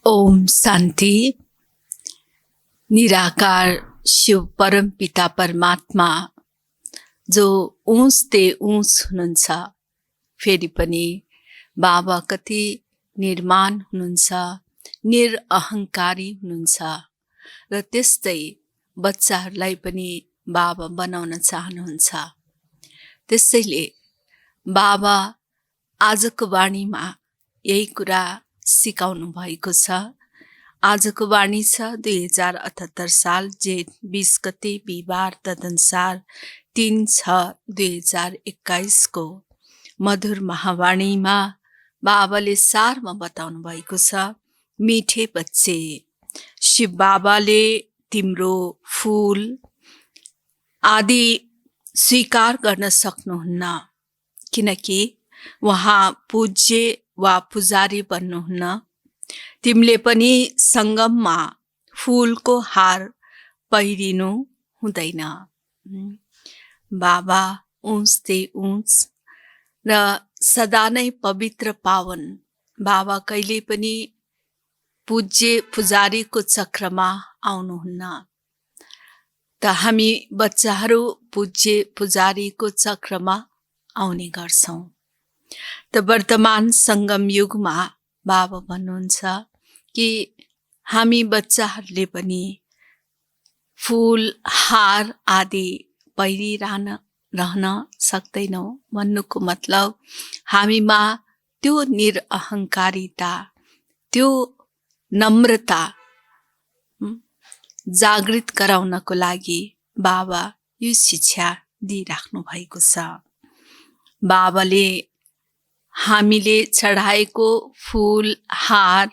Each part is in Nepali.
ओम शान्ति। निराकार शिव परम पिता परमात्मा जो ऊँचते ऊँच हुनुहुन्छ, फेरि पनि बाबा कति निर्माण हुनुहुन्छ, निरअहङ्कारी हुनुहुन्छ र त्यस्तै बच्चाहरूलाई पनि बाबा बनाउन चाहनुहुन्छ। त्यसैले बाबा आजको वाणीमा यही कुरा सिकाउनु भएको छ। आजको वाणी छ 2078 साल जेठ 20 गते बिहिबार, तदनुसार 3/6/2021 को मधुर महावाणीमा बाबाले सारमा बताउनु भएको छ। मिठे बच्चे, शिव बाबाले तिम्रो फूल आदि स्वीकार गर्न सक्नुहुन्न, किनकि उहाँ पूज्य वा पुजारी बन्नुहुन्न। तिमीले पनि सङ्गममा फूलको हार पहिरिनु हुँदैन। बाबा ऊँचते ऊँच र सदा नै पवित्र पावन बाबा कहिले पनि पूज्य पुजारीको चक्रमा आउनुहुन्न। त हामी बच्चाहरू पूज्य पुजारीको चक्रमा आउने गर्छौँ। त वर्तमान सङ्गम युगमा बाबा भन्नुहुन्छ कि हामी बच्चाहरूले पनि फूल हार आदि पहिरिरहन सक्दैनौँ। भन्नुको मतलब हामीमा त्यो निरअहङ्कारिता, त्यो नम्रता जागृत गराउनको लागि बाबा यो शिक्षा दिइराख्नु भएको छ। बाबाले हामीले चढाएको फूल हार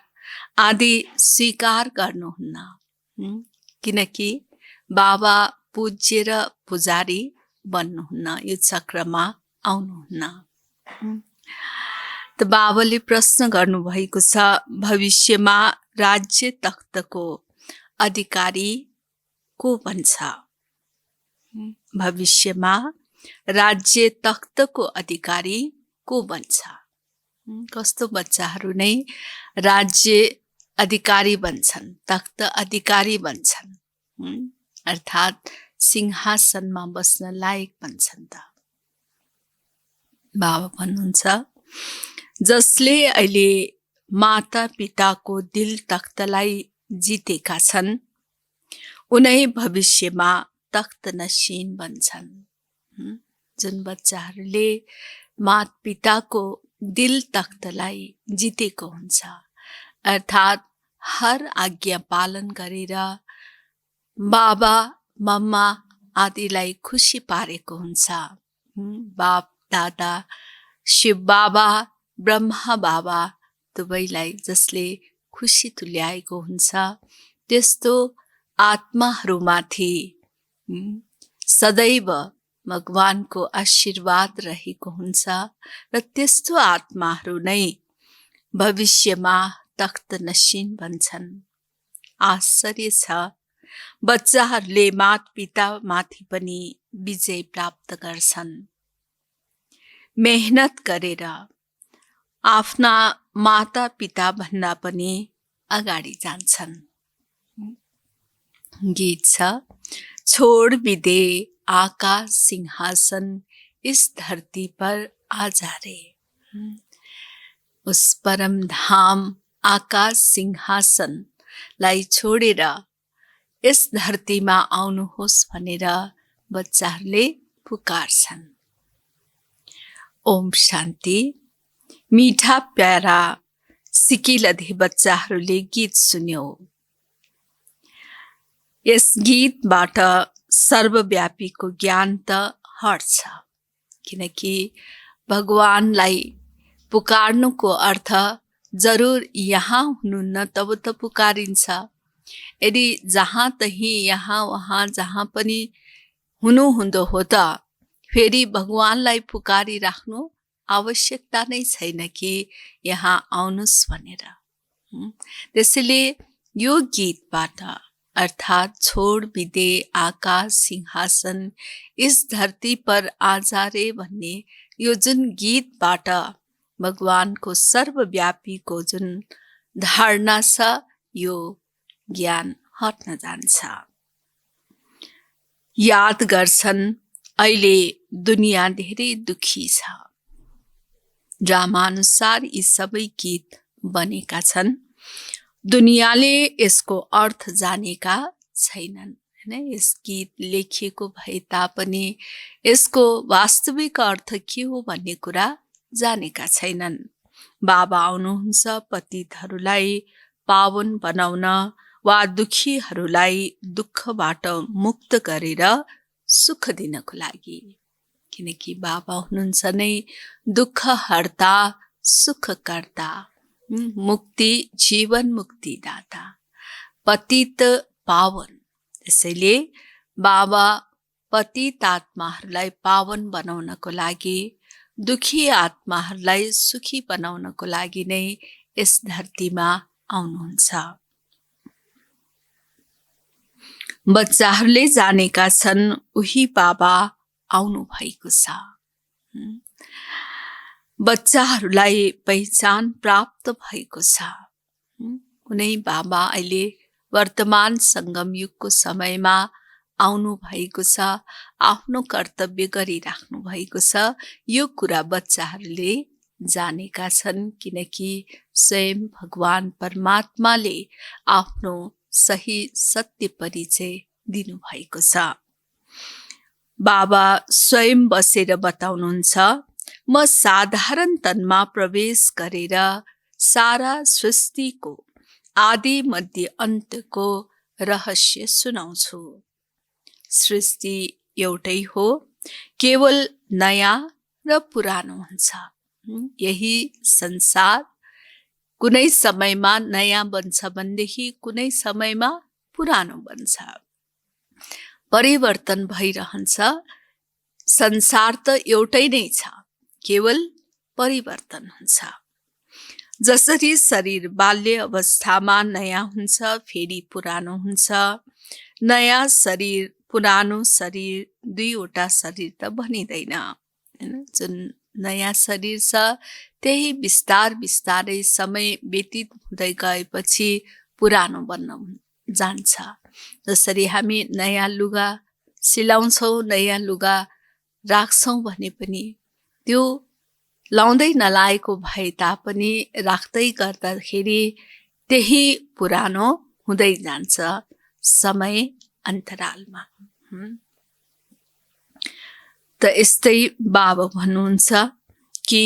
आदि स्वीकार गर्नुहुन्न, किनकि बाबा पूज्य र पुजारी बन्नुहुन्न, यो चक्रमा आउनुहुन्न। त बाबाले प्रश्न गर्नुभएको छ, भविष्यमा राज्य तख्तको अधिकारी को बन्छ? भविष्यमा राज्य तख्तको अधिकारी को बन्छ? कस्तो बच्चाहरू नै राज्य अधिकारी बन्छन्, तख्त अधिकारी बन्छन्, अर्थात् सिंहासनमा बस्न लायक बन्छन्। त बाबा भन्नुहुन्छ, जसले अहिले माता पिताको दिल तख्तलाई जितेका छन्, उनै भविष्यमा तख्त नशीन बन्छन्। जुन बच्चाहरूले माता पिताको दिल तख्तलाई जितेको हुन्छ, अर्थात् हर आज्ञा पालन गरेर बाबा मम्मा आदिलाई खुसी पारेको हुन्छ। बाप दादा शिव बाबा ब्रह्मा बाबा दुवैलाई जसले खुसी तुल्याएको हुन्छ, त्यस्तो आत्माहरूमाथि सदैव भगवानको आशीर्वाद रहेको हुन्छ र त्यस्तो आत्माहरू नै भविष्यमा तख्त नशीन बन्छन्। आश्चर्य छ, बच्चाहरूले माता पिता माथि पनि विजय प्राप्त गर्छन्। मेहनत गरेर आफ्ना माता पिता भन्दा पनि अगाडि जान्छन्। गीत छ, छोड़ भी दे आकाश सिंहासन, इस धरती पर आ जा रे। उस परम धाम आकाश सिंहासनलाई छोडेर यस धरतीमा आउनुहोस् भनेर बच्चाहरूले पुकार्छन्। ओम शान्ति। मीठा प्यारा सिकिलधे बच्चाहरूले गीत सुन्यो। यस गीतबाट सर्वव्यापीको ज्ञान त हट्छ, किनकि भगवानलाई पुकार्नुको अर्थ जरुर यहाँ हुनुहुन्न तब त पुकारिन्छ। यदि जहाँ तही यहाँ वहाँ जहाँ पनि हुनुहुँदो हो त फेरि भगवानलाई पुकारिराख्नु आवश्यकता नै छैन कि यहाँ आउनुहोस् भनेर। त्यसैले यो गीतबाट अर्थात् छोड़ भी दे आकाश सिंहासन, इस धरती पर आ जा रे भन्ने यो जुन गीतबाट भगवानको सर्वव्यापीको जुन धारणा छ यो ज्ञान हट्न जान्छ। याद गर्छन् अहिले दुनियाँ धेरै दुखी छ। ड्रामाअनुसार यी सबै गीत बनेका छन्। दुनियाँले यसको अर्थ जानेका छैनन् हैन। यस गीत लेखिएको भए तापनि यसको वास्तविक अर्थ के हो भन्ने कुरा जानेका छैनन्। बाबा आउनुहुन्छ पतितहरूलाई पावन बनाउन वा दुखीहरूलाई दुःखबाट मुक्त गरेर सुख दिनको लागि, किनकि बाबा हुनुहुन्छ नै दुःख हर्ता सुखकर्ता, मुक्ति जीवन मुक्तिदाता, पतित पावन। त्यसैले बाबा पतित आत्माहरूलाई पावन बनाउनको लागि, दुखी आत्माहरूलाई सुखी बनाउनको लागि नै यस धरतीमा आउनुहुन्छ। बच्चाहरूले जानेका छन् उही बाबा आउनु भएको छ। बच्चाहरूलाई पहिचान प्राप्त भएको छ। कुनै बाबा अहिले वर्तमान सङ्गम युगको समयमा आउनु भएको छ, आफ्नो कर्तव्य गरिराख्नु भएको छ। यो कुरा बच्चाहरूले जानेका छन्, किनकि स्वयं भगवान परमात्माले आफ्नो सही सत्य परिचय दिनुभएको छ। बाबा स्वयं बसेर बताउनुहुन्छ, म साधारण तनमा प्रवेश गरेर सारा सृष्टिको आदि मध्य अन्तको रहस्य सुनाउँछु। सृष्टि एउटै हो, केवल नयाँ र पुरानो हुन्छ। यही संसार कुनै समयमा नयाँ बन्छ भनेदेखि कुनै समयमा पुरानो बन्छ, परिवर्तन भइरहन्छ। संसार त एउटै नै छ, केवल परिवर्तन हुन्छ। जसरी शरीर बाल्य अवस्थामा नयाँ हुन्छ, फेरि पुरानो हुन्छ। नयाँ शरीर पुरानो शरीर दुईवटा शरीर त बनिँदैन हैन। जुन नयाँ शरीर छ त्यही बिस्तारै समय व्यतीत हुँदै गएपछि पुरानो बन्न जान्छ। जसरी हामी नयाँ लुगा सिलाउँछौँ, नयाँ लुगा राख्छौँ भने पनि त्यो लाउँदै नलाएको भए तापनि राख्दै गर्दाखेरि त्यही पुरानो हुँदै जान्छ समय अन्तरालमा। त यस्तै बाबा भन्नुहुन्छ कि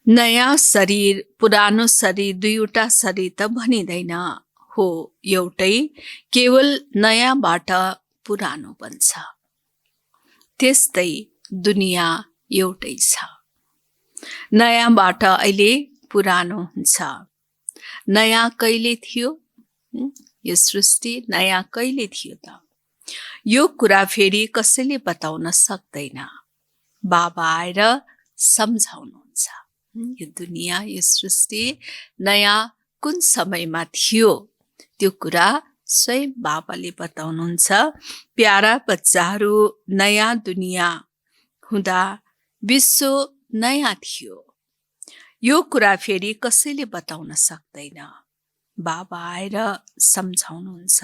नयाँ शरीर पुरानो शरीर दुईवटा शरीर त भनिँदैन हो, एउटै, केवल नयाँबाट पुरानो बन्छ। त्यस्तै दुनियाँ एउटै छ, नयाँबाट अहिले पुरानो हुन्छ। नयाँ कहिले थियो? यो सृष्टि नयाँ कहिले थियो त? यो कुरा फेरि कसैले बताउन सक्दैन। बाबा आएर सम्झाउनुहुन्छ, यो दुनियाँ यो सृष्टि नयाँ कुन समयमा थियो त्यो कुरा स्वयं बाबाले बताउनुहुन्छ। प्यारा बच्चाहरू, नयाँ दुनियाँ हुँदा विश्व नयाँ थियो। यो कुरा फेरि कसैले बताउन सक्दैन। बाबा आएर सम्झाउनुहुन्छ।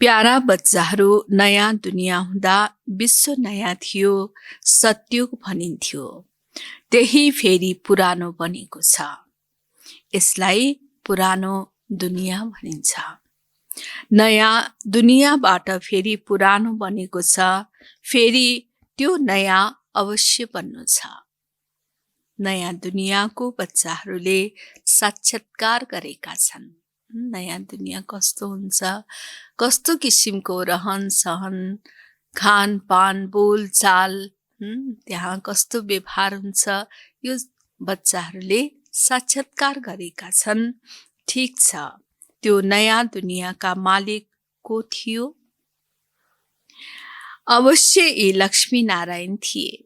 प्यारा बच्चाहरू, नयाँ दुनियाँ हुँदा विश्व नयाँ थियो, सत्युग भनिन्थ्यो। त्यही फेरि पुरानो बनेको छ, यसलाई पुरानो दुनियाँ भनिन्छ। नयाँ दुनियाँबाट फेरि पुरानो बनेको छ, फेरि त्यो नयाँ अवश्य बन्नु छ। नयाँ दुनियाँको बच्चाहरूले साक्षात्कार गरेका छन्। नयाँ दुनियाँ कस्तो हुन्छ, कस्तो किसिमको रहन सहन, खानपान, बोलचाल, त्यहाँ कस्तो व्यवहार हुन्छ, यो बच्चाहरूले साक्षात्कार गरेका छन्। ठिक छ, त्यो नयाँ दुनियाँका मालिक को थियो? अवश्य यी लक्ष्मी नारायण थिए।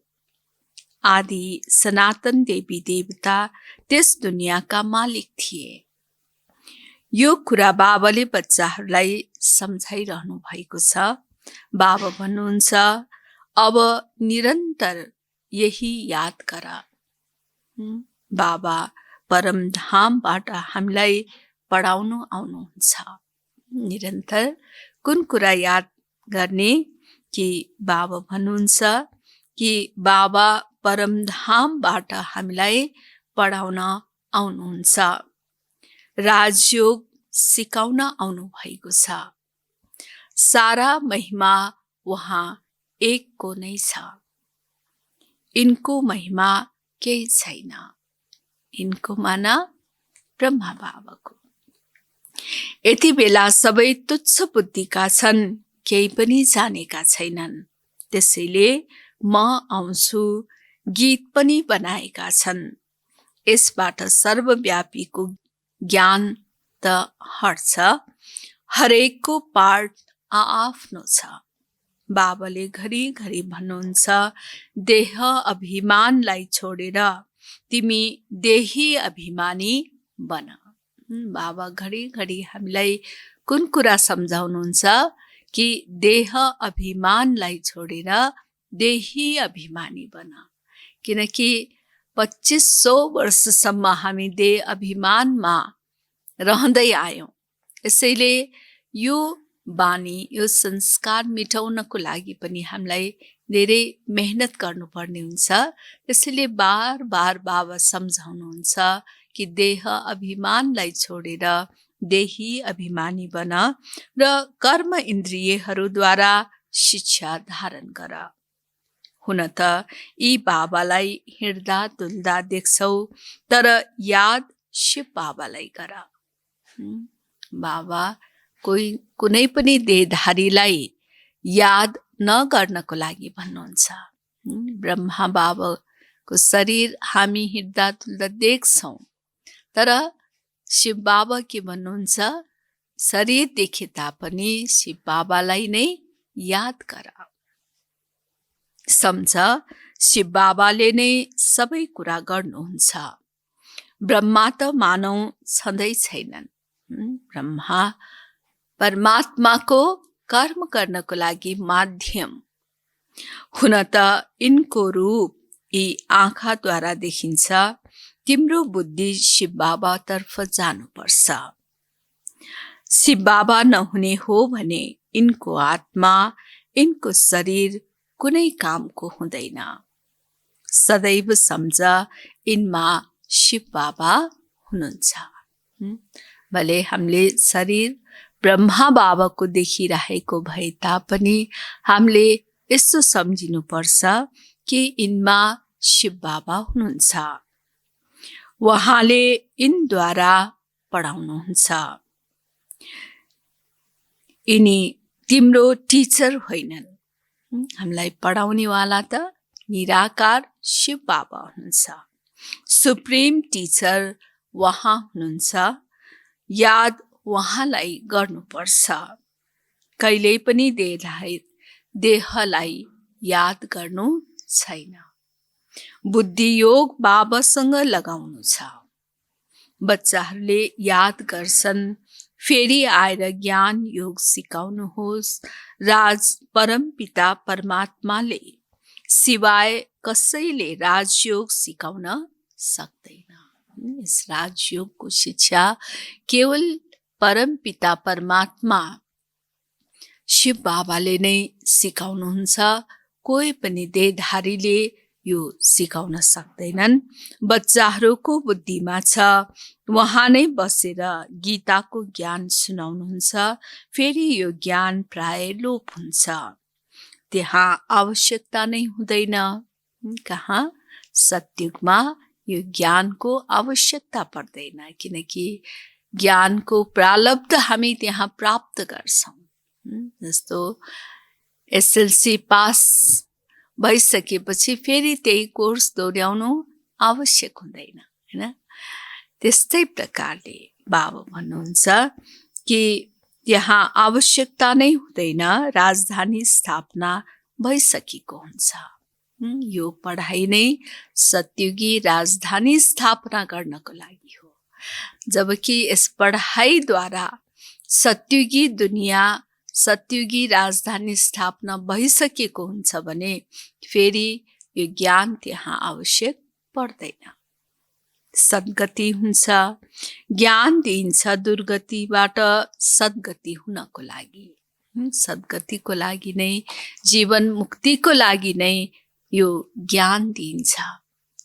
आदि सनातन देवी देवता त्यस दुनियाँका मालिक थिए। यो कुरा बाबाले बच्चाहरूलाई सम्झाइरहनु भएको छ। बाबा भन्नुहुन्छ, अब निरन्तर यही याद गर। बाबा परमधामबाट हामीलाई पढाउनु आउनुहुन्छ। निरन्तर कुन कुरा याद गर्ने कि बाबा भन्नुहुन्छ कि बाबा परमधामबाट हामीलाई पढाउन आउनुहुन्छ, राजयोग सिकाउन आउनु भएको छ। सारा महिमा उहाँ एकको नै छ, यिनको महिमा केही छैन। यिनको माना ब्रह्मा बाबाको। यति बेला सबै तुच्छ बुद्धिका छन्, केही पनि जानेका छैनन्। त्यसैले म आउँछु गीत पनि बनाएका छन्। यसबाट सर्वव्यापीको ज्ञान त हट्छ, हरेकको पाठ आआफ्नो छ। बाबाले घरिघरि भन्नुहुन्छ, देह अभिमानलाई छोडेर तिमी देही अभिमानी बन। बाबा घरिघरि हामीलाई कुन कुरा सम्झाउनुहुन्छ कि देह अभिमानलाई छोडेर देही अभिमानी बन। किनकि 2500 वर्षसम्म हामी देह अभिमानमा रहँदै आयौँ। यसैले यो बानी, यो संस्कार मिटाउनको लागि पनि हामीलाई धेरै मेहनत गर्नुपर्ने हुन्छ। त्यसैले बार बार बाबा सम्झाउनुहुन्छ कि देह अभिमानलाई छोडेर देही अभिमानी बन र कर्म इन्द्रियहरूद्वारा शिक्षा धारण गर। हुन त यी बाबालाई हिँड्दा डुल्दा देख्छौ, तर याद शिव बाबालाई गर। बाबा कुनै पनि देहधारीलाई याद नगर्नको लागि भन्नुहुन्छ। ब्रह्मा बाबाको शरीर हामी हिँड्दा डुल्दा देख्छौँ, तर शिव बाबा के भन्नुहुन्छ, शरीर देखे तापनि शिव बाबालाई नै याद गर। सम्झ, शिव बाबाले नै सबै कुरा गर्नुहुन्छ। ब्रह्मा त मानव छँदै छैनन्। ब्रह्मा परमात्माको कर्म गर्नको लागि माध्यम। हुन त यिनको रूप यी आँखाद्वारा देखिन्छ। तिम्रो बुद्धि शिव बाबा तर्फ जानुपर्छ। शिव बाबा नहुने हो भने यिनको आत्मा, यिनको शरीर कुनै कामको हुँदैन। सदैव सम्झ, यिनमा शिव बाबा हुनुहुन्छ। भले हामीले शरीर ब्रह्मा बाबाको देखिरहेको भए तापनि हामीले यस्तो सम्झिनुपर्छ कि यिनमा शिव बाबा हुनुहुन्छ। उहाँले यिनद्वारा पढाउनुहुन्छ। यिनी तिम्रो टिचर होइनन्। हामीलाई पढाउनेवाला त निराकार शिव बाबा हुनुहुन्छ। सुप्रिम टिचर उहाँ हुनुहुन्छ। याद उहाँलाई गर्नुपर्छ। कहिल्यै पनि देहलाई याद गर्नु छैन। बुद्धि योग बाबासँग लगाउनु छ। बच्चाहरूले याद गर्छन्, फेरि आएर ज्ञान योग सिकाउनुहोस्। राज परमपिता परमात्माले सिवाय कसैले राजयोग सिकाउन सक्दैन। यस राजयोगको शिक्षा केवल परमपिता परमात्मा शिव बाबाले नै सिकाउनुहुन्छ। कोही पनि देहधारीले यो सिकाउन सक्दैनन्। बच्चाहरूको बुद्धिमा छ, उहाँ नै बसेर गीताको ज्ञान सुनाउनुहुन्छ। फेरि यो ज्ञान प्राय लोप हुन्छ। त्यहाँ आवश्यकता नै हुँदैन। कहाँ? सत्युगमा यो ज्ञानको आवश्यकता पर्दैन, किनकि ज्ञानको प्रालब्ध हामी त्यहाँ प्राप्त गर्छौँ। जस्तो एसएलसी पास भइसकेपछि फेरि त्यही कोर्स दोहोऱ्याउनु आवश्यक हुँदैन, हैन? त्यस्तै प्रकारले बाबा भन्नुहुन्छ कि यहाँ आवश्यकता नै हुँदैन, राजधानी स्थापना भइसकेको हुन्छ। यो पढाइ नै सत्युगी राजधानी स्थापना गर्नको लागि हो। जबकि यस पढाइद्वारा सत्युगी दुनियाँ, सत्युगी राजधानी स्थापना भइसकेको हुन्छ भने फेरि यो ज्ञान त्यहाँ आवश्यक पर्दैन। सद्गति हुन्छ, ज्ञान दिन्छ दुर्गतिबाट सद्गति हुनको लागि। सद्गतिको लागि नै, जीवन मुक्तिको लागि नै यो ज्ञान दिन्छ।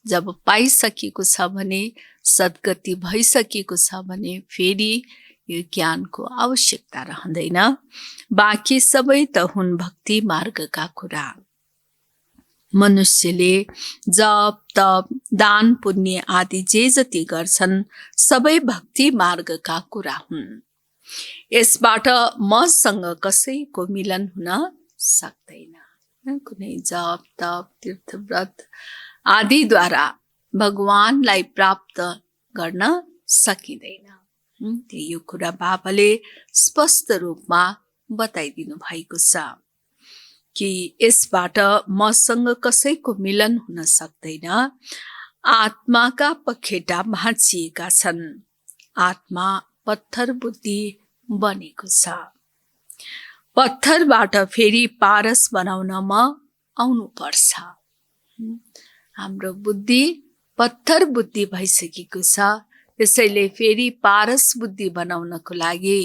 जब पाइसकेको छ भने, सद्गति भइसकेको छ भने फेरि यो ज्ञानको आवश्यकता रहँदैन। बाँकी सबै त हुन् भक्ति मार्गका कुरा। मनुष्यले जप तप दान पुण्य आदि जे जति गर्छन् सबै भक्ति मार्गका कुरा हुन्। यसबाट मसँग कसैको मिलन हुन सक्दैन। कुनै जप तप तीर्थ व्रत आदिद्वारा भगवानलाई प्राप्त गर्न सकिँदैन। यो कुरा बाबाले स्पष्ट रूपमा बताइदिनु भएको छ कि यसबाट मसँग कसैको मिलन हुन सक्दैन। आत्माका पखेटा भाँचिएका छन्। आत्मा पत्थर बुद्धि बनेको छ। पत्थरबाट फेरि पारस बनाउन म आउनु पर्छ। हाम्रो बुद्धि पत्थर बुद्धि भइसकेको छ। त्यसैले फेरि पारस बुद्धि बनाउनको लागि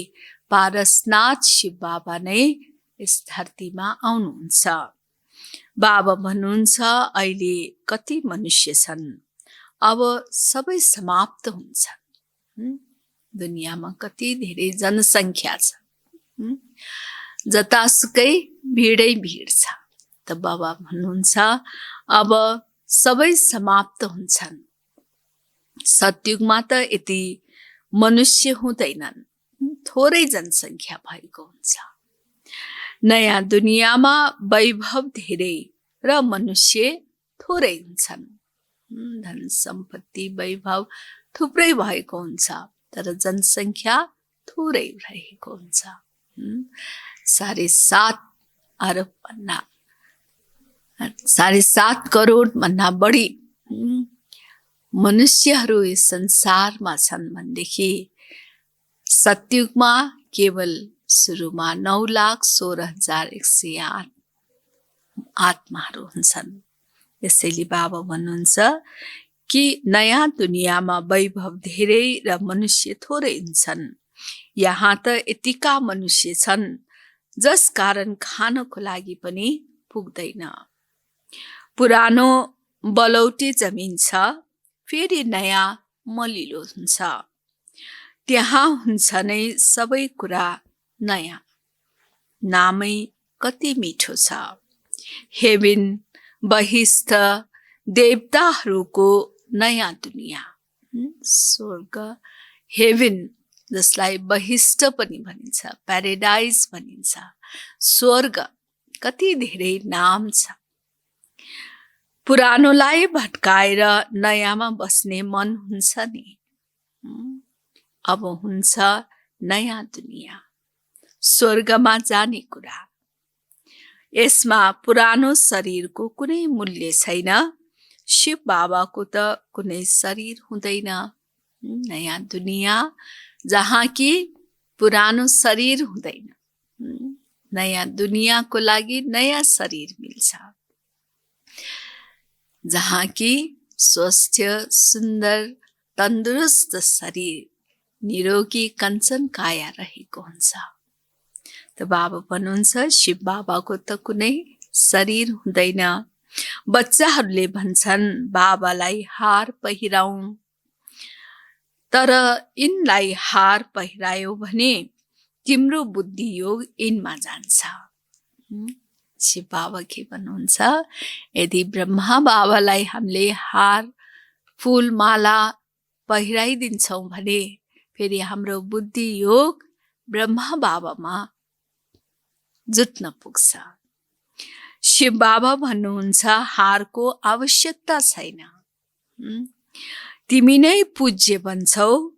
पारसनाथ शिव बाबा नै यस धरतीमा आउनुहुन्छ। बाबा भन्नुहुन्छ अहिले कति मनुष्य छन्, अब सबै समाप्त हुन्छ। दुनियाँमा कति धेरै जनसङ्ख्या छ, जतासुकै भिडै भिड छ। त बाबा भन्नुहुन्छ अब सबै समाप्त हुन्छन्। सतयुगमा त यति मनुष्य हुँदैनन्, थोरै जनसङ्ख्या भएको हुन्छ। नयाँ दुनियाँमा वैभव धेरै र मनुष्य थोरै हुन्छन्। धन सम्पत्ति वैभव थुप्रै भएको हुन्छ, तर जनसङ्ख्या थोरै रहेको हुन्छ। 7.5 अरब भन्दा 7.5 करोड भन्दा बढी मनुष्यहरू यस संसारमा छन् भनेदेखि सतयुगमा केवल सुरुमा 9,16,108 आत्माहरू हुन्छन्। यसैले बाबा भन्नुहुन्छ कि नयाँ दुनियाँमा वैभव धेरै र मनुष्य थोरै हुन्छन्। यहाँ त यतिका मनुष्य छन् जस कारण खानको लागि पनि पुग्दैन। पुरानो बलौटे जमिन छ, फेरि नयाँ मलिलो हुन्छ। त्यहाँ हुन्छ नै सबै कुरा नयाँ। नामै कति मिठो छ। हेभन, बहिष्ठ, देवताहरूको नयाँ दुनियाँ, स्वर्ग, हेभन जसलाई बहिष्ठ पनि भनिन्छ, प्याराडाइज भनिन्छ, स्वर्ग, कति धेरै नाम छ। पुरानोलाई भट्काएर नयाँमा बस्ने मन हुन्छ नि। अब हुन्छ नयाँ दुनियाँ, स्वर्गमा जाने कुरा। यसमा पुरानो शरीरको कुनै मूल्य छैन। शिव बाबाको त कुनै शरीर हुँदैन। नयाँ दुनियाँ जहाँ कि पुरानो शरीर हुँदैन। नयाँ दुनियाँको लागि नयाँ शरीर मिल्छ, जहाँ कि स्वस्थ सुन्दर तन्दुरुस्त शरीर, निरोगी कञ्चन काया रहेको हुन्छ। त बाबा भन्नुहुन्छ शिव बाबाको त कुनै शरीर हुँदैन। बच्चाहरूले भन्छन् बाबालाई हार पहिराउँ, तर यिनलाई हार पहिरायो भने तिम्रो बुद्धि योग यिनमा जान्छ। शिव बाबा के भन्नुहुन्छ, यदि ब्रह्मा बाबालाई हामीले हार फूल माला पहिराइदिन्छौँ भने फेरि हाम्रो बुद्धि योग ब्रह्मा बाबामा जुट्न पुग्छ। शिव बाबा भन्नुहुन्छ हारको आवश्यकता छैन। तिमी नै पूज्य बन्छौ,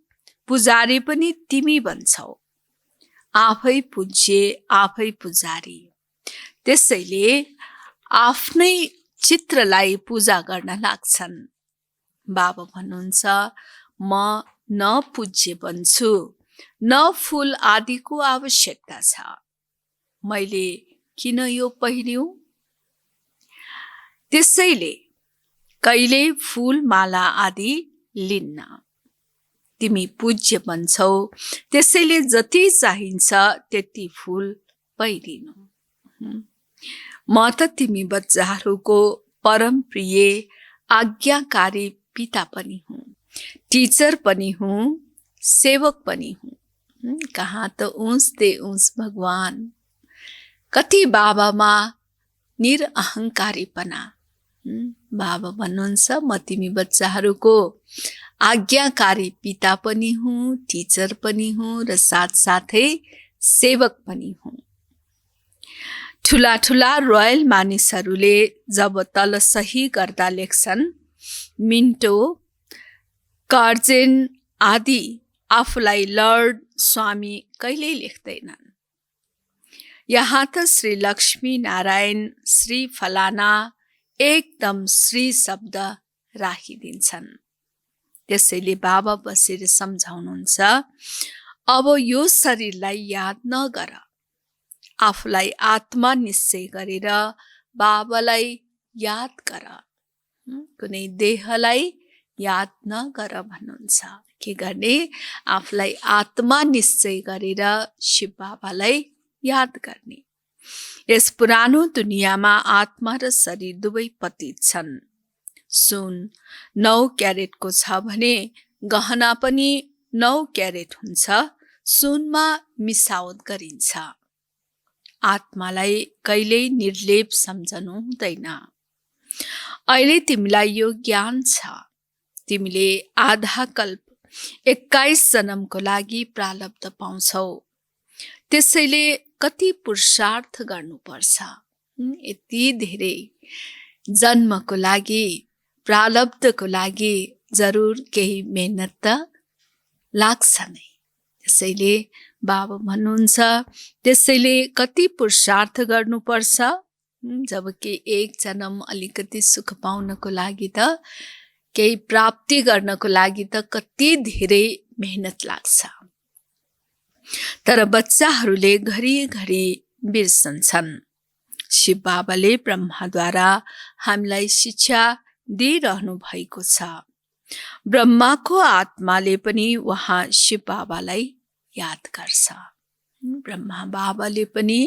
पुजारी पनि तिमी बन्छौ। आफै पूज्य आफै पुजारी। त्यसैले आफ्नै चित्रलाई पूजा गर्न लाग्छन्। बाबा भन्नुहुन्छ म न पूज्य बन्छु, न फूल आदिको आवश्यकता छ। मैले किन यो पहिर्यौं? त्यसैले कहिले फूल माला आदि लिन्न। तिमी पूज्य बन्छौ, त्यसैले जति चाहिन्छ त्यति फुल पहिरिनु। म त तिमी बच्चाहरूको परम प्रिय आज्ञाकारी पिता पनि हुँ, टीचर पनि हुँ, सेवक पनि हुँ। कहाँ त ऊँच दे ऊँच भगवान। कति बाबामा निरअहङ्कारीपना। बाबा भन्नुहुन्छ म तिमी बच्चाहरूको आज्ञाकारी पिता पनि हुँ, टीचर पनि हुँ र साथसाथै सेवक पनि हुँ। ठुला ठुला रोयल मानिसहरूले जब तल सही गर्दा लेख्छन्, मिन्टो, कार्जेन आदि आफूलाई लर्ड स्वामी कहिल्यै लेख्दैनन्। यहाँ त श्री लक्ष्मी नारायण श्री फलाना एकदम श्री शब्द राखिदिन्छन्। त्यसैले बाबा बसेर सम्झाउनुहुन्छ, अब यो शरीरलाई याद नगर, आफूलाई आत्मा निश्चय गरेर बाबालाई याद गर। कुनै देहलाई याद नगर भन्नुहुन्छ। के गर्ने? आफूलाई आत्मा निश्चय गरेर शिव बाबालाई याद गर्ने। यस पुरानो दुनियाँमा आत्मा र शरीर दुवै पतित छन्। सुन 9 क्यारेटको छ भने गहना पनि 9 क्यारेट हुन्छ, सुनमा मिसावट गरिन्छ। आत्मालाई कहिल्यै निर्लेप सम्झनु हुँदैन। अहिले तिमीलाई यो ज्ञान छ। तिमीले आधा कल्प 21 जन्मको लागि प्रारब्ध पाउँछौ। त्यसैले कति पुरुषार्थ गर्नुपर्छ। यति धेरै जन्मको लागि, प्रारब्धको लागि जरुर केही मेहनत त लाग्छ नै। त्यसैले बाबा भन्नुहुन्छ, त्यसैले कति पुरुषार्थ गर्नुपर्छ। जबकि एक जन्म अलिकति सुख पाउनको लागि त, केही प्राप्ति गर्नको लागि त कति धेरै मेहनत लाग्छ। तर बच्चाहरूले घरिघरि बिर्सन्छन्। शिव बाबाले ब्रह्माद्वारा हामीलाई शिक्षा दिइरहनु भएको छ। ब्रह्माको आत्माले पनि उहाँ शिव बाबालाई याद गर्छ। ब्रह्मा बाबाले पनि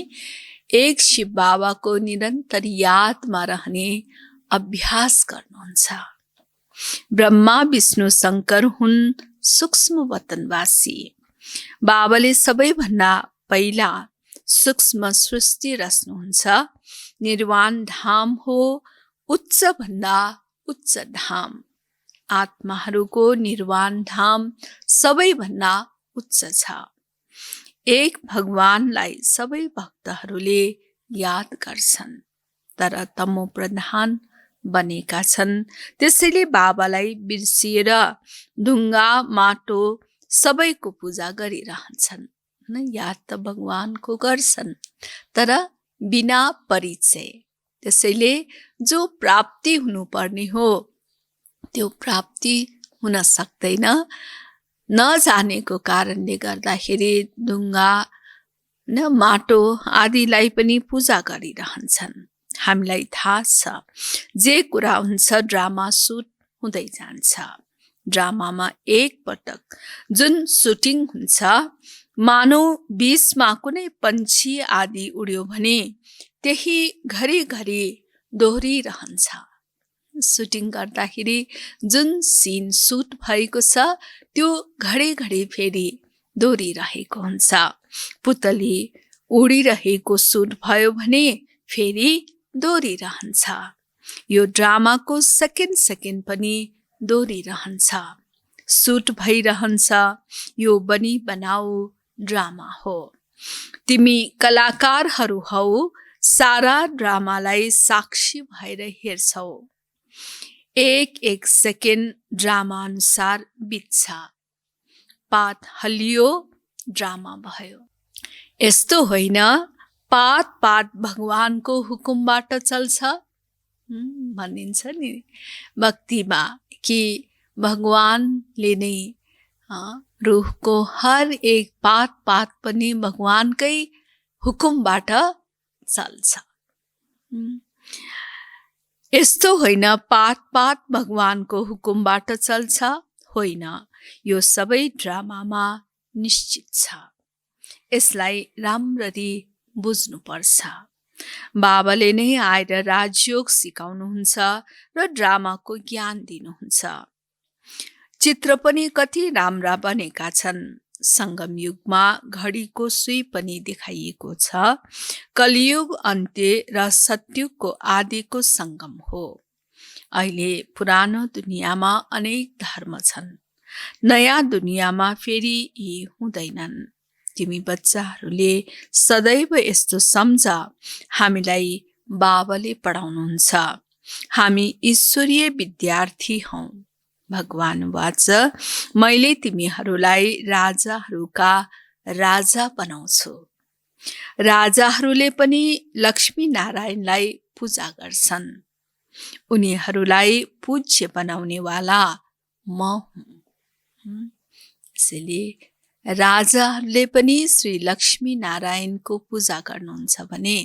एक शिव बाबाको निरन्तर यादमा रहने अभ्यास गर्नुहुन्छ। ब्रह्मा विष्णु शङ्कर हुन् सूक्ष्म वतनवासी। बाबाले सबैभन्दा पहिला सूक्ष्म सृष्टि रच्नुहुन्छ। निर्वाण धाम हो उच्च भन्दा उच्च धाम। आत्माहरूको निर्वाण धाम सबैभन्दा उच्च छ। एक भगवानलाई सबै भक्तहरूले याद गर्छन्, तर तमो प्रधान बनेका छन्। त्यसैले बाबालाई बिर्सिएर ढुङ्गा माटो सबैको पूजा गरिरहन्छन्। याद त भगवानको गर्छन्, तर बिना परिचय। त्यसैले जो प्राप्ति हुनुपर्ने हो त्यो प्राप्ति हुन सक्दैन। नजानेको कारणले गर्दाखेरि ढुङ्गा न माटो आदिलाई पनि पूजा गरिरहन्छन्। हामीलाई थाहा छ जे कुरा हुन्छ ड्रामा सुट हुँदै जान्छ। ड्रामामा एक पटक जुन सुटिङ हुन्छ, मानौ बीचमा कुनै पन्छी आदि उड्यो भने त्यही घरिघरि दोहोरिरहन्छ। सुटिङ गर्दाखेरि जुन सिन सुट भएको छ त्यो घडिघडी फेरि दोहोरिरहेको हुन्छ। पुतली उडिरहेको सुट भयो भने फेरि दोहोरिरहन्छ। यो ड्रामाको सेकेन्ड सेकेन्ड पनि दोहोरिरहन्छ। सुट भइरहन्छ। यो बनी बनाऊ ड्रामा हो। तिमी कलाकारहरू हौ, सारा ड्रामालाई साक्षी भएर हेर्छौ। एक एक सेकेन्ड ड्रामा अनुसार बित्छ। पात हल्लियो, ड्रामा भयो। यस्तो होइन पात पात भगवानको हुकुमबाट चल्छ। भनिन्छ नि भक्तिमा कि भगवानले नै रुखको हर एक पात पात पनि भगवानकै हुकुमबाट चल्छ। यस्तो होइन पात पात भगवानको हुकुमबाट चल्छ। होइन, यो सबै ड्रामामा निश्चित छ। यसलाई राम्ररी बुझ्नुपर्छ। बाबाले नै आएर राजयोग सिकाउनुहुन्छ र ड्रामाको ज्ञान दिनुहुन्छ। चित्र पनि कति राम्रा बनेका छन्। सङ्गम युगमा घडीको सुई पनि देखाइएको छ। कलियुग अन्त्य र सत्युगको आदिको सङ्गम हो। अहिले पुरानो दुनियाँमा अनेक धर्म छन्। नयाँ दुनियाँमा फेरि यी हुँदैनन्। तिमी बच्चाहरूले सदैव यस्तो सम्झ, हामीलाई बाबाले पढाउनुहुन्छ। हामी ईश्वरीय विद्यार्थी हौँ। भगवान वाच, मैले तिमीहरूलाई राजाहरूका राजा बनाउँछु। राजाहरूले पनि लक्ष्मी नारायणलाई पूजा गर्छन्। उनीहरूलाई पूज्य बनाउनेवाला म हुँ। यसैले राजाहरूले पनि श्री लक्ष्मी नारायणको पूजा गर्नुहुन्छ भने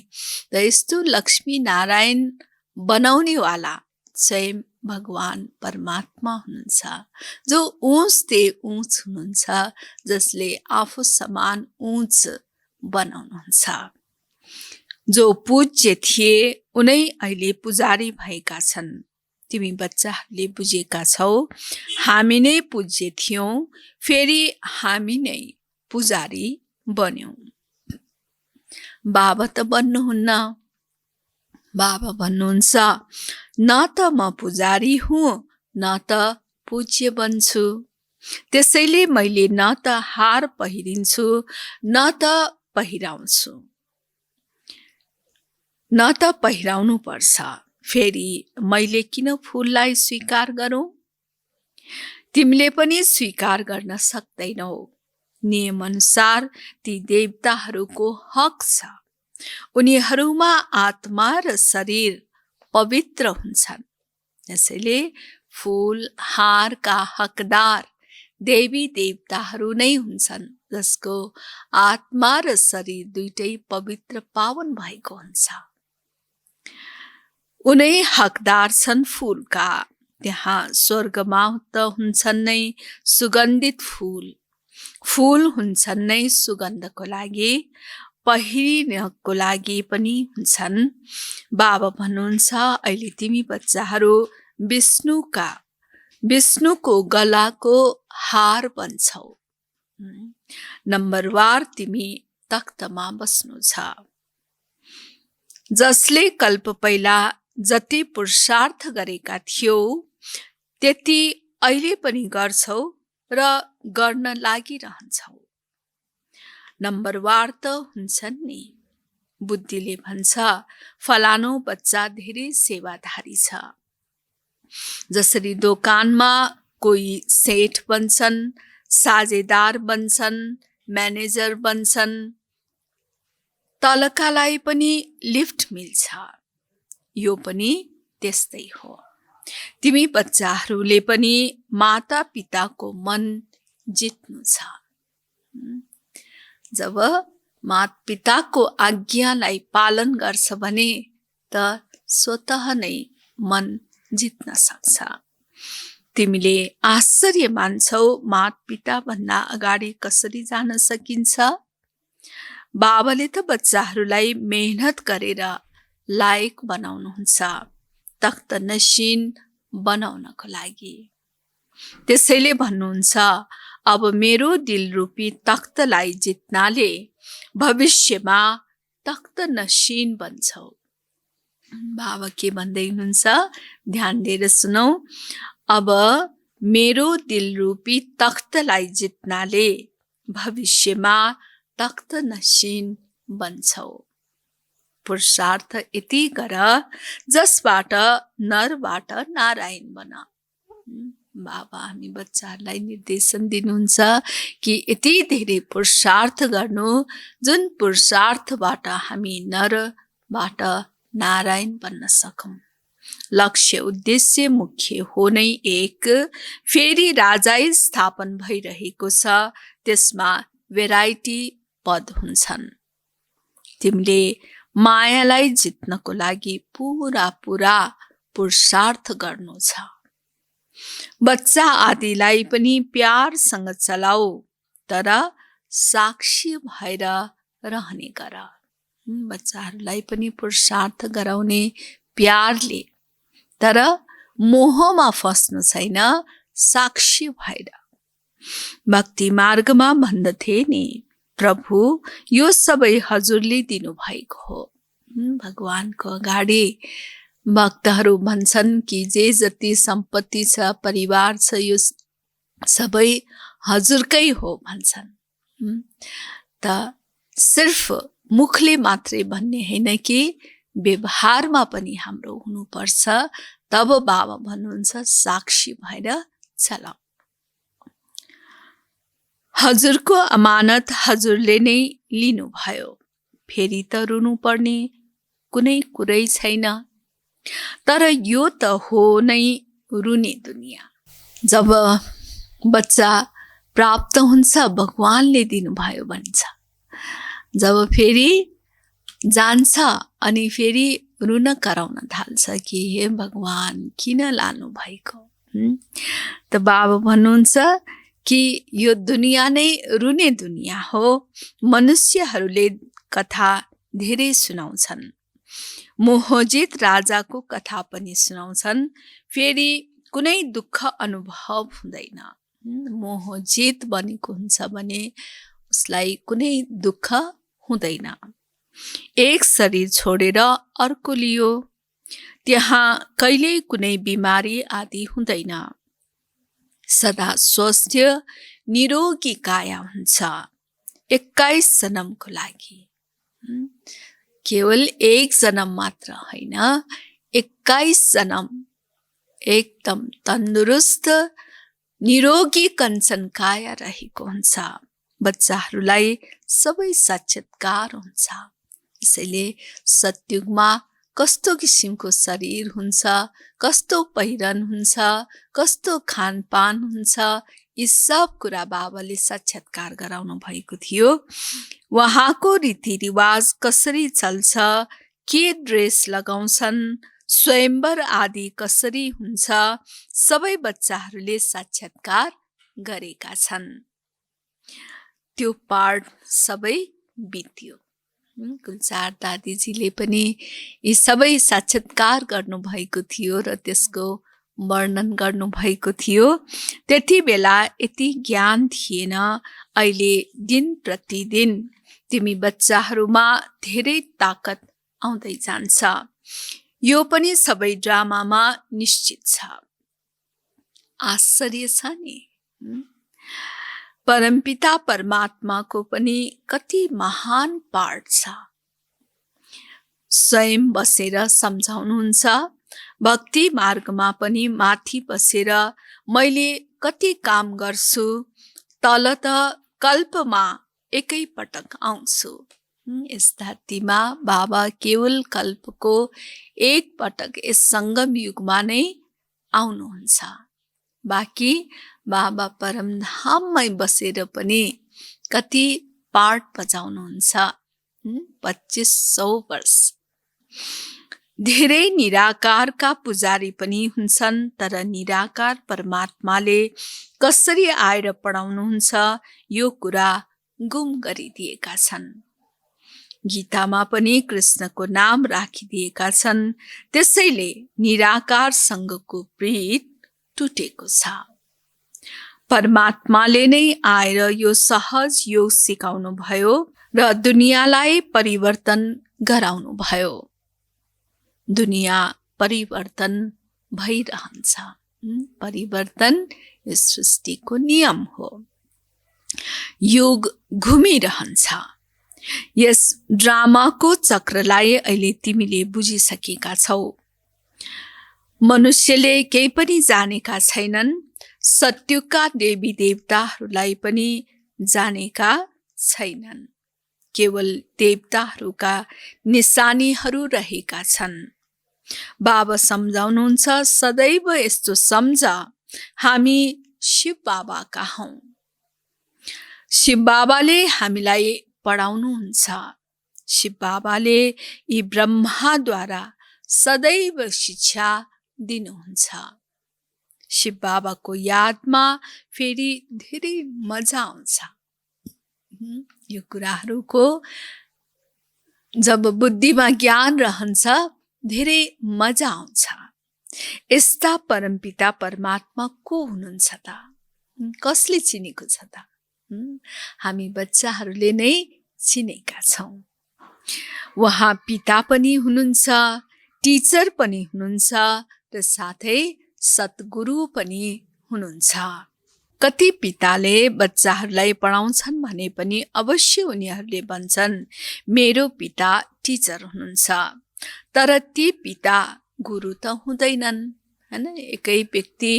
त यस्तो लक्ष्मी नारायण बनाउनेवाला स्वयं भगवान परमात्मा हुनुहुन्छ, जो ऊँच ते ऊँच हुनुहुन्छ, जसले आफू समान ऊँच बनाउनुहुन्छ। जो पूज्य थिए उनै अहिले पुजारी भएका छन्। तिमी बच्चाहरूले बुझेका छौ, हामी नै पूज्य थियौँ, फेरि हामी नै पुजारी बन्यौँ। बाबा त बन्नुहुन्न। बाबा भन्नुहुन्छ, न त म पुजारी हुँ, न त पूज्य बन्छु। त्यसैले मैले न त हार पहिरिन्छु, न त पहिराउँछु। न त पहिराउनु पर्छ। फेरि मैले किन फुललाई स्वीकार गरौँ? तिमीले पनि स्वीकार गर्न सक्दैनौ। नियमअनुसार ती देवताहरूको हक छ। उनीहरूमा आत्मा र शरीर पवित्र हुन्छन्। यसैले फूल हारका हकदार देवी देवताहरू नै हुन्छन्, जसको आत्मा र शरीर दुइटै पवित्र पावन भएको हुन्छ। उनै हकदार छन् फूलका। त्यहाँ स्वर्गमा त हुन्छन् नै सुगन्धित फूल। फूल हुन्छन् नै सुगन्धको लागि, पहिरिनको लागि पनि हुन्छन्। बाबा भन्नुहुन्छ, अहिले तिमी बच्चाहरू विष्णुको गलाको हार बन्छौ। नम्बरवार तिमी तख्तमा बस्नु छ। जसले कल्प पहिला जति पुरुषार्थ गरेका थियौ, त्यति अहिले पनि गर्छौ र गर्न लागिरहन्छौ। नम्बरवार त हुन्छन् नि। बुद्धिले भन्छ, फलानो बच्चा धेरै सेवाधारी छ। जसरी दोकानमा कोही सेठ बन्छन्, साझेदार बन्छन्, म्यानेजर बन्छन्, तलकालाई पनि लिफ्ट मिल्छ। यो पनि त्यस्तै हो। तिमी बच्चाहरूले पनि माता पिताको मन जित्नु छ। जब माता पिताको आज्ञालाई पालन गर्छ भने त स्वतः नै मन जित्न सक्छ। तिमीले आश्चर्य मान्छौ, माता पिता भन्दा अगाडि कसरी जान सकिन्छ? बाबाले त बच्चाहरूलाई मेहनत गरेर लायक बनाउनुहुन्छ, तख्त नशीन बनाउनको लागि। त्यसैले भन्नुहुन्छ, अब मेरो दिल रूपी तख्तलाई जित्नाले भविष्यमा तख्त नशीन बन्छौ। बाबा के भन्दै हुनुहुन्छ? ध्यान दिएर सुनौ। अब मेरो दिल रूपी तख्तलाई जित्नाले भविष्यमा तख्त नशीन बन्छौ। पुरुषार्थ यति गर जसबाट नरबाट नारायण बन। बाबा हामी बच्चाहरूलाई निर्देशन दिनुहुन्छ कि यति धेरै पुरुषार्थ गर्नु, जुन पुरुषार्थबाट हामी नरबाट नारायण बन्न सकौँ। लक्ष्य उद्देश्य मुख्य हो नै एक। फेरि राजा स्थापन भइरहेको छ, त्यसमा भेराइटी पद हुन्छन्। तिमीले मायालाई जित्नको लागि पुरा पुरुषार्थ गर्नु छ। बच्चा आदिलाई पनि प्यारसँग चलाऊ, तर साक्षी भएर रहने गर। बच्चाहरूलाई पनि पुरुषार्थ गराउने प्यारले, तर मोहमा फस्नु छैन, साक्षी भएर। भक्ति मार्गमा भन्दथे नि, प्रभु यो सबै हजुरले दिनुभएको हो। भगवानको अगाडि भक्तहरू भन्छन् कि जे जति सम्पत्ति छ, परिवार छ, यो सबै हजुरकै हो भन्छन्। त सिर्फ मुखले मात्रै भन्ने होइन कि व्यवहारमा पनि हाम्रो हुनुपर्छ। तब बाबा भन्नुहुन्छ साक्षी भएर चलाऊ। हजुरको अमानत हजुरले नै लिनुभयो, फेरि त रुनु पर्ने कुनै कुरै छैन। तर यो त हो नै रुने दुनिया। जब बच्चा प्राप्त हुन्छ भगवानले दिनुभयो भन्छ, जब फेरि जान्छ अनि फेरि रुन कराउन थाल्छ कि हे भगवान किन लानु भएको। त बाबा भन्नुहुन्छ कि यो दुनिया नै रुने दुनिया हो। मनुष्यहरूले कथा धेरै सुनाउँछन्, मोहजित राजाको कथा पनि सुनाउँछन्, फेरि कुनै दुःख अनुभव हुँदैन। मोहजित बनेको हुन्छ भने उसलाई कुनै दुःख हुँदैन। एक शरीर छोडेर अर्को लियो, त्यहाँ कहिल्यै कुनै बिमारी आदि हुँदैन। सदा स्वस्थ निरोगी काया हुन्छ 21 जन्मको लागि। केवल एक जन्म मात्र होइन, 21 जन्म एकदम तन्दुरुस्त निरोगी कञ्चन काया रहेको हुन्छ। बच्चाहरूलाई सबै साक्षात्कार हुन्छ। यसैले सतयुगमा कस्तो किसिमको शरीर हुन्छ, कस्तो पहिरन हुन्छ, कस्तो खानपान हुन्छ, यी सब कुरा बाबाले साक्षात्कार गराउनु भएको थियो। उहाँको रीतिरिवाज कसरी चल्छ, के ड्रेस लगाउँछन्, स्वयंवर आदि कसरी हुन्छ, सबै बच्चाहरूले साक्षात्कार गरेका छन्। त्यो पार्ट सबै बित्यो। गुलजार दादीजीले पनि यी सबै साक्षात्कार गर्नुभएको थियो र त्यसको वर्णन गर्नुभएको थियो। त्यति बेला यति ज्ञान थिएन। अहिले दिन प्रतिदिन तिमी बच्चाहरूमा धेरै ताकत आउँदै जान्छ। यो पनि सबै ड्रामामा निश्चित छ। आश्चर्य छ नि। परमपिता परमात्माको पनि कति महान पार्ट छ। स्वयं बसेर सम्झाउनुहुन्छ। भक्ति मार्गमा पनि माथि बसेर मैले कति काम गर्छु, तल त कल्पमा एकै पटक आउँछु। यस धरतीमा बाबा केवल कल्पको एक पटक यस सङ्गम युगमा नै आउनुहुन्छ। बाँकी बाबा परमधाममै बसेर पनि कति पार्ट बजाउनुहुन्छ, 2500 वर्ष। धेरै निराकारका पुजारी पनि हुन्छन्, तर निराकार परमात्माले कसरी आएर पढाउनुहुन्छ यो कुरा गुम गरिदिएका छन्। गीतामा पनि कृष्णको नाम राखिदिएका छन्। त्यसैले निराकारसँगको प्रीत टुटेको छ। परमात्माले नै आएर यो सहज योग सिकाउनु भयो र दुनियाँलाई परिवर्तन गराउनु भयो। दुनियाँ परिवर्तन भइरहन्छ। परिवर्तन यस सृष्टिको नियम हो। युग घुमिरहन्छ। यस ड्रामाको चक्रलाई अहिले तिमीले बुझिसकेका छौ। मनुष्यले केही पनि जानेका छैनन्। सत्युगका देवी देवताहरूलाई पनि जानेका छैनन्। केवल देवताहरूका निशानीहरू रहेका छन्। बाबा सम्झाउनुहुन्छ, सदैव यस्तो सम्झ, हामी शिव बाबाका हौं। शिव बाबाले हामीलाई पढाउनुहुन्छ। शिव बाबाले यी ब्रह्माद्वारा सदैव शिक्षा दिनुहुन्छ। शिव बाबाको यादमा फेरि धेरै मजा आउँछ। यो कुराहरूको जब बुद्धिमा ज्ञान रहन्छ धेरै मजा आउँछ। यस्ता परमपिता परमात्मा को हुनुहुन्छ त? कसले चिनेको छ त? हामी बच्चाहरूले नै चिनेका छौँ। उहाँ पिता पनि हुनुहुन्छ, टिचर पनि हुनुहुन्छ र साथै सद्गुरु पनि हुनुहुन्छ। कति पिताले बच्चाहरूलाई पढाउँछन् भने पनि अवश्य उनीहरूले भन्छन् मेरो पिता टिचर हुनुहुन्छ, तर ती पिता गुरु त हुँदैनन् हैन। एकै व्यक्ति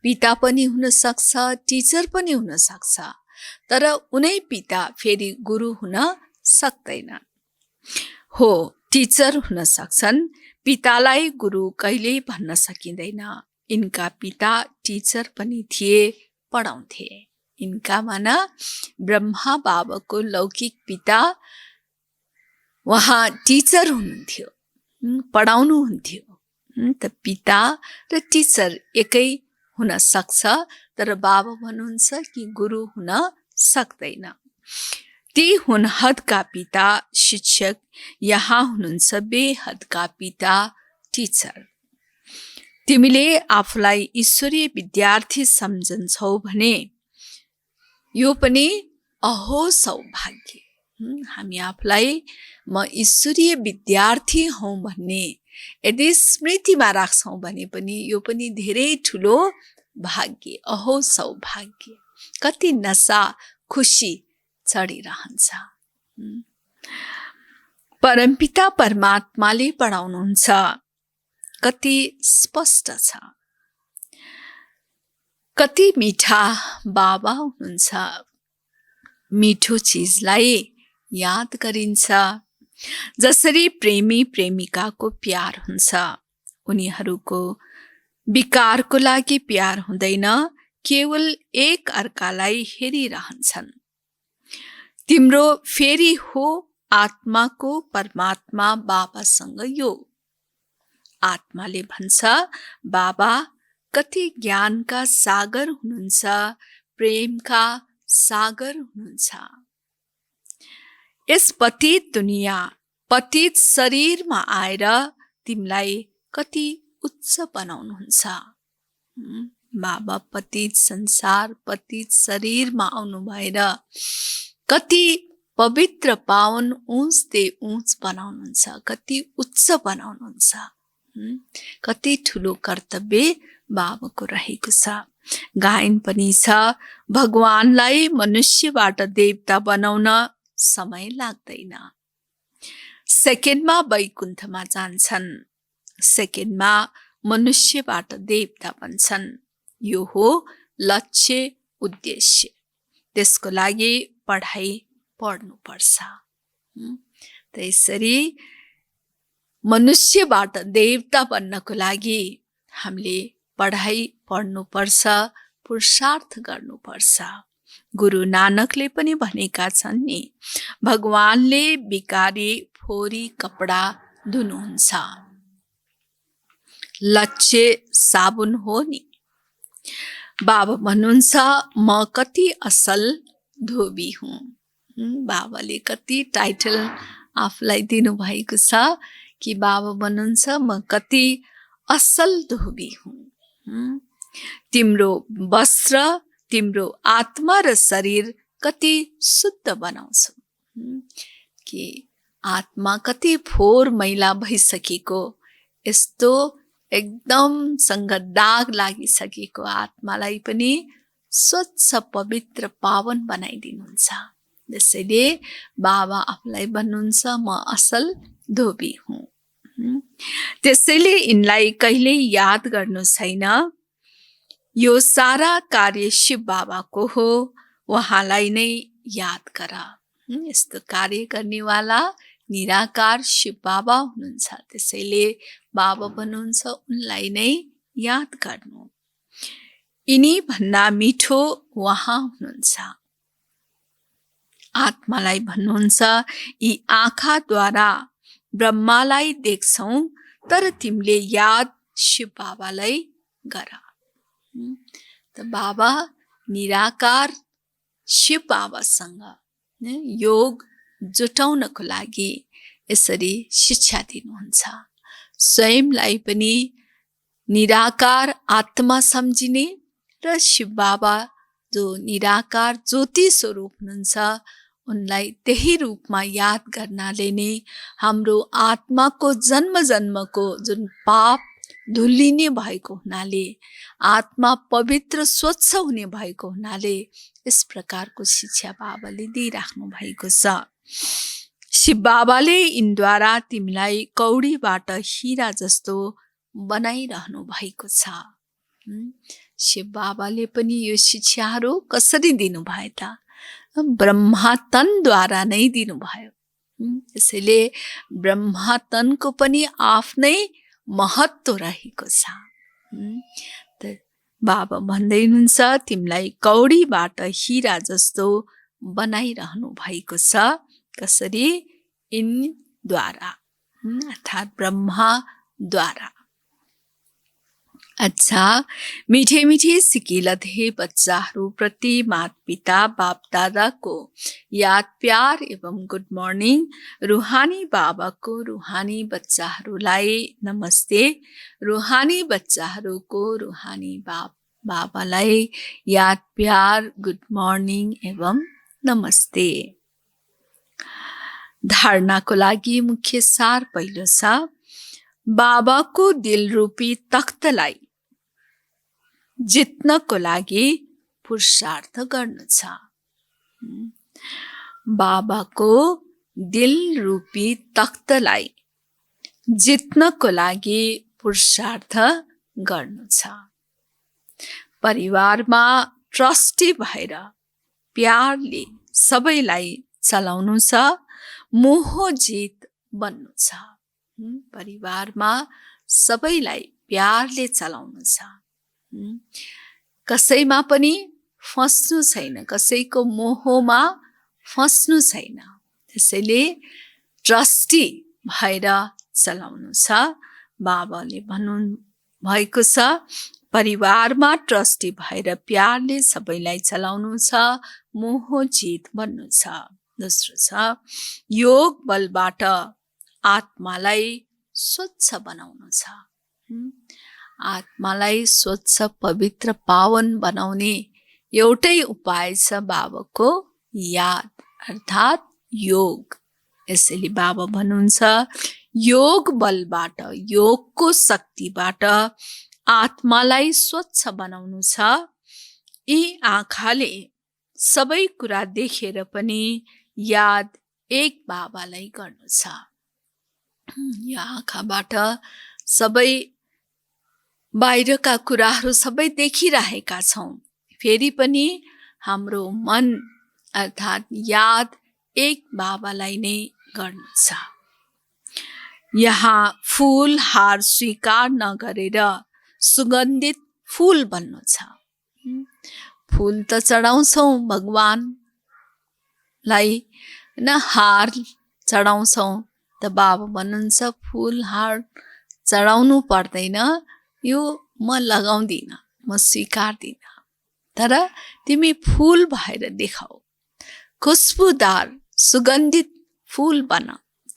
पिता पनि हुन सक्छ, टिचर पनि हुन सक्छ, तर उनै पिता फेरि गुरु हुन सक्दैन। हो, टिचर हुन सक्छन्, पितालाई गुरु कहिल्यै भन्न सकिँदैन। इनका पिता टिचर पनि थिए, पढाउँथे। इनका मन ब्रह्मा बाबाको लौकिक पिता उहाँ टिचर हुनुहुन्थ्यो, पढाउनुहुन्थ्यो। त पिता र टिचर एकै हुन सक्छ, तर बाबा भन्नुहुन्छ कि गुरु हुन सक्दैन। ती हुन् हदका पिता शिक्षक, यहाँ हुनुहुन्छ बेहदका पिता टिचर। तिमीले आफूलाई ईश्वरीय विद्यार्थी सम्झन्छौ भने यो पनि अहो सौभाग्य। हामी आफूलाई म ईश्वरीय विद्यार्थी हौ भन्ने यदि स्मृतिमा राख्छौँ भने पनि यो पनि धेरै ठुलो भाग्य, अहो सौभाग्य। कति नशा खुसी चढिरहन्छ। परमपिता परमात्माले पढाउनुहुन्छ, कति स्पष्ट छ। कति मिठा बाबा हुनुहुन्छ, मिठो चिजलाई याद गरिन्छ। जसरी प्रेमी प्रेमिकाको प्यार हुन्छ, उनीहरूको विकारको लागि प्यार हुँदैन, केवल एक अर्कालाई हेरिरहन्छन्। तिम्रो फेरि हो आत्माको परमात्मा बाबासँग यो। आत्माले भन्छ बाबा कति ज्ञानका सागर हुनुहुन्छ, प्रेमका सागर हुनुहुन्छ। यस पतित दुनिया, पतित शरीरमा आएर तिमीलाई कति उच्च बनाउनुहुन्छ। बाबा पतित संसार, पतित शरीरमा आउनु भएर कति पवित्र पावन ऊँचते ऊँच बनाउनुहुन्छ, कति उच्च बनाउनुहुन्छ। कति ठुलो कर्तव्य बाबाको रहेको छ। गायन पनि छ, भगवानलाई मनुष्यबाट देवता बनाउन समय लाग्दैन। सेकेन्डमा वैकुण्ठमा जान्छन्, सेकेन्डमा मनुष्यबाट देवता बन्छन्। यो हो लक्ष्य, उद्देश्य। त्यसको लागि पढाइ पढ्नुपर्छ। त्यसरी मनुष्यबाट देवता बन्नको लागि हामीले पढाइ पढ्नुपर्छ, पुरुषार्थ गर्नुपर्छ। गुरु नानकले पनि भनेका छन् नि, भगवानले बिकारी फोरी कपडा धुनुहुन्छ, लक्ष्य साबुन हो नि। बाबा भन्नुहुन्छ म कति असल धोबी हुँ। बाबाले कति टाइटल आफूलाई दिनुभएको छ कि बाबा भन्नुहुन्छ म कति असल धोबी हुँ। तिम्रो वस्त्र, तिम्रो आत्मा र शरीर कति शुद्ध बनाउँछु। कि आत्मा कति फोहोर मैला भइसकेको, यस्तो एकदमसँग दाग लागिसकेको आत्मालाई पनि स्वच्छ पवित्र पावन बनाइदिनुहुन्छ। त्यसैले बाबा आफूलाई भन्नुहुन्छ म असल धोबी हुँ। त्यसैले यिनलाई कहिल्यै याद गर्नु छैन। यो सारा कार्य शिव बाबाको हो, उहाँलाई नै याद गर। यस्तो कार्य गर्नेवाला निराकार शिव बाबा हुनुहुन्छ। त्यसैले बाबा भन्नुहुन्छ उनलाई नै याद गर्नु। यिनी भन्दा मिठो उहाँ हुनुहुन्छ। आत्मालाई भन्नुहुन्छ यी आँखाद्वारा ब्रह्मालाई देख्छौ, तर तिमीले याद शिव बाबालाई गर। त बाबा निराकार शिव बाबासँग योग जुटाउनको लागि यसरी शिक्षा दिनुहुन्छ। स्वयंलाई पनि निराकार आत्मा सम्झिने र शिव बाबा जो निराकार ज्योति स्वरूप हुनुहुन्छ उनलाई त्यही रूपमा याद गर्नाले नै हाम्रो आत्माको जन्म जन्मको जुन पाप धुलिने भएको हुनाले, आत्मा पवित्र स्वच्छ हुने भएको हुनाले यस प्रकारको शिक्षा बाबाले दिइराख्नु भएको छ। शिव बाबाले यिनद्वारा तिमीलाई कौडीबाट हिरा जस्तो बनाइरहनु भएको छ। शिव बाबाले पनि यो शिक्षाहरू कसरी दिनुभयो त? ब्रह्मातनद्वारा नै दिनुभयो। त्यसैले ब्रह्मातनको पनि आफ्नै महत्त्व रहेको छ। बाबा भन्दै हुनुहुन्छ तिमीलाई कौडीबाट हिरा जस्तो बनाइरहनु भएको छ। कसरी? यिनद्वारा अर्थात् ब्रह्माद्वारा। अच्छा, मीठे मीठे सिकिलथे बच्चाहरू प्रति माता पिता बाप दादाको याद प्यार एवं गुड मर्निङ। रूहानी बाबाको रूहानी बच्चाहरूलाई नमस्ते। रूहानी बच्चाहरूको रूहानी बाबालाई याद प्यार गुड मर्निङ एवं नमस्ते। धारणाको लागि मुख्य सार पहिलो छ, बाबाको दिल रूपी तख्तलाई जित्नको लागि पुरुषार्थ गर्नु छ। बाबाको दिल रूपी तख्तलाई जित्नको लागि पुरुषार्थ गर्नु छ। परिवारमा ट्रस्टी भएर प्यारले सबैलाई चलाउनु छ, मोह जित बन्नु छ। परिवारमा सबैलाई प्यारले चलाउनु छ, कसैमा पनि फस्नु छैन, कसैको मोहमा फस्नु छैन। त्यसैले ट्रस्टी भएर चलाउनु छ। बाबाले भन्नु भएको छ परिवारमा ट्रस्टी भएर प्यारले सबैलाई चलाउनु छ, मोह जित बन्नु छ। दोस्रो छ, योग बलबाट आत्मालाई स्वच्छ बनाउनु छ। आत्मालाई स्वच्छ पवित्र पावन बनाउने एउटै उपाय छ बाबाको याद अर्थात् योग। यसैले बाबा भन्नुहुन्छ योग बलबाट, योगको शक्तिबाट आत्मालाई स्वच्छ बनाउनु छ। यी आँखाले सबै कुरा देखेर पनि याद एक बाबालाई गर्नु छ। यो आँखाबाट सबै बाहिरका कुराहरू सबै देखिरहेका छौँ, फेरि पनि हाम्रो मन अर्थात् याद एक बाबालाई नै गर्नु छ। यहाँ फूल हार स्वीकार नगरेर सुगन्धित फूल बन्नु छ। फूल त चढाउँछौँ भगवानलाई, न हार चढाउँछौँ। त बाबा भन्नुहुन्छ फूल हार चढाउनु पर्दैन, यो म लगाउँदिनँ, म स्वीकार्दिनँ। तर तिमी फूल भएर देखाऊ, खुशबुदार सुगन्धित फूल बन,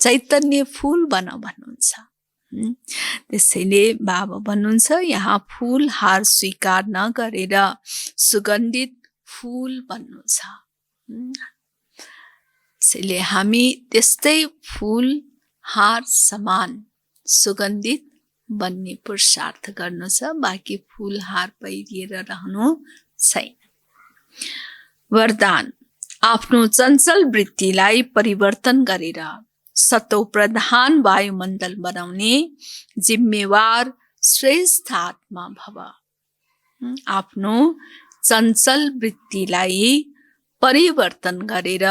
चैतन्य फूल बन भन्नुहुन्छ। त्यसैले बाबा भन्नुहुन्छ यहाँ फूल हार स्वीकार नगरेर सुगन्धित फूल बन्नु छ। त्यसैले हामी त्यस्तै फूल हार समान सुगन्धित बन्ने पुरुषार्थ गर्नु छ, बाँकी फूल हार पहिरिएर रहनु छैन। वरदान, आफ्नो चञ्चल वृत्तिलाई परिवर्तन गरेर सतो प्रधान वायुमण्डल बनाउने जिम्मेवार श्रेष्ठ आत्मा भव। आफ्नो चञ्चल वृत्तिलाई परिवर्तन गरेर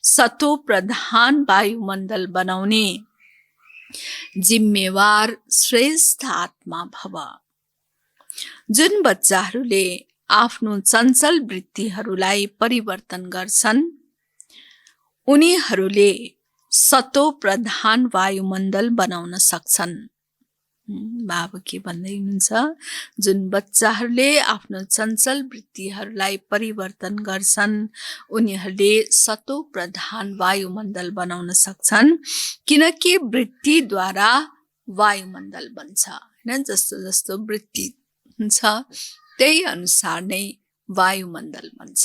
सतो प्रधान वायुमण्डल बनाउने जिम्मेवार श्रेष्ठ आत्मा भव। जुन बच्चाहरूले आफ्नो चञ्चल वृत्तिहरूलाई परिवर्तन गर्छन् उनीहरूले सतो प्रधान वायुमण्डल बनाउन सक्छन्। बाबा के भन्दै हुनुहुन्छ जुन बच्चाहरूले आफ्नो चञ्चल वृत्तिहरूलाई परिवर्तन गर्छन् उनीहरूले सतो प्रधान वायुमण्डल बनाउन सक्छन् किनकि वृत्तिद्वारा वायुमण्डल बन्छ हैन। जस्तो जस्तो वृत्ति हुन्छ त्यही अनुसार नै वायुमण्डल बन्छ।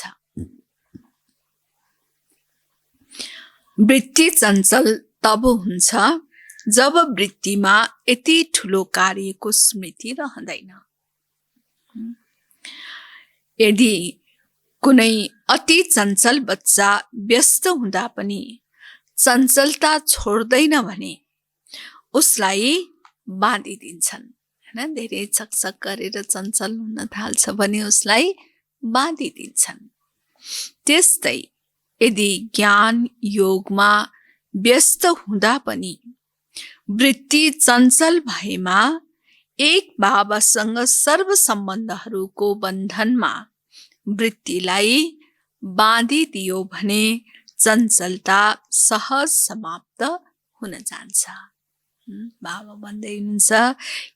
वृत्ति चञ्चल तब हुन्छ जब वृत्तिमा यति ठुलो कार्यको स्मृति रहँदैन। यदि कुनै अति चञ्चल बच्चा व्यस्त हुँदा पनि चञ्चलता छोड्दैन भने उसलाई बाँधिदिन्छन् हैन। धेरै चकचक गरेर चञ्चल हुन थाल्छ भने उसलाई बाँधिदिन्छन्। त्यस्तै यदि ज्ञान योगमा व्यस्त हुँदा पनि वृत्ति चञ्चल भएमा एक बाबासँग सर्व सम्बन्धहरूको बन्धनमा वृत्तिलाई बाँधिदियो भने चञ्चलता सहज समाप्त हुन जान्छ। बाबा भन्दै हुनुहुन्छ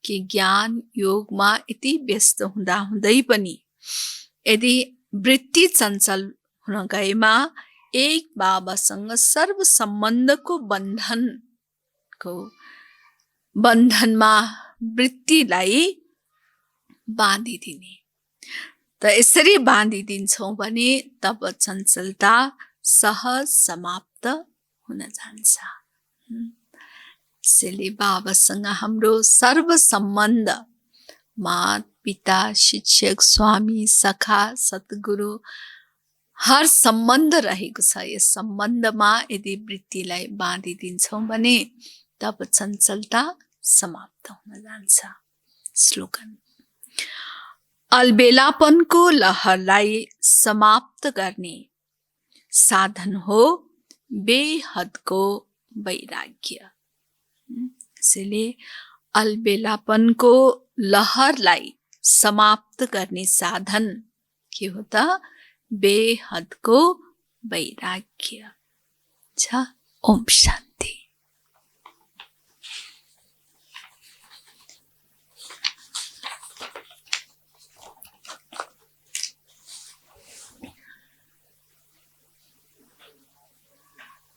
कि ज्ञान योगमा यति व्यस्त हुँदा हुँदै पनि यदि वृत्ति चञ्चल हुन गएमा एक बाबासँग सर्व सम्बन्धको बन्धनमा वृत्तिलाई बाँधिदिने। त यसरी बाँधिदिन्छौँ भने तब चञ्चलता सहज समाप्त हुन जान्छ। यसैले बाबासँग हाम्रो सर्व सम्बन्ध माता पिता शिक्षक स्वामी सखा सद्गुरु हर सम्बन्ध रहेको छ। यस सम्बन्धमा यदि वृत्तिलाई बाँधिदिन्छौँ भने तब चञ्चलता समाप्त हुन जान्छ। स्लोगन अलबेलापनको लहरलाई समाप्त गर्ने साधन हो बेहदको वैराग्य। यसैले अलबेलापनको लहरलाई समाप्त गर्ने साधन के हो त? बेहदको वैराग्य छ। ओम शान्ति।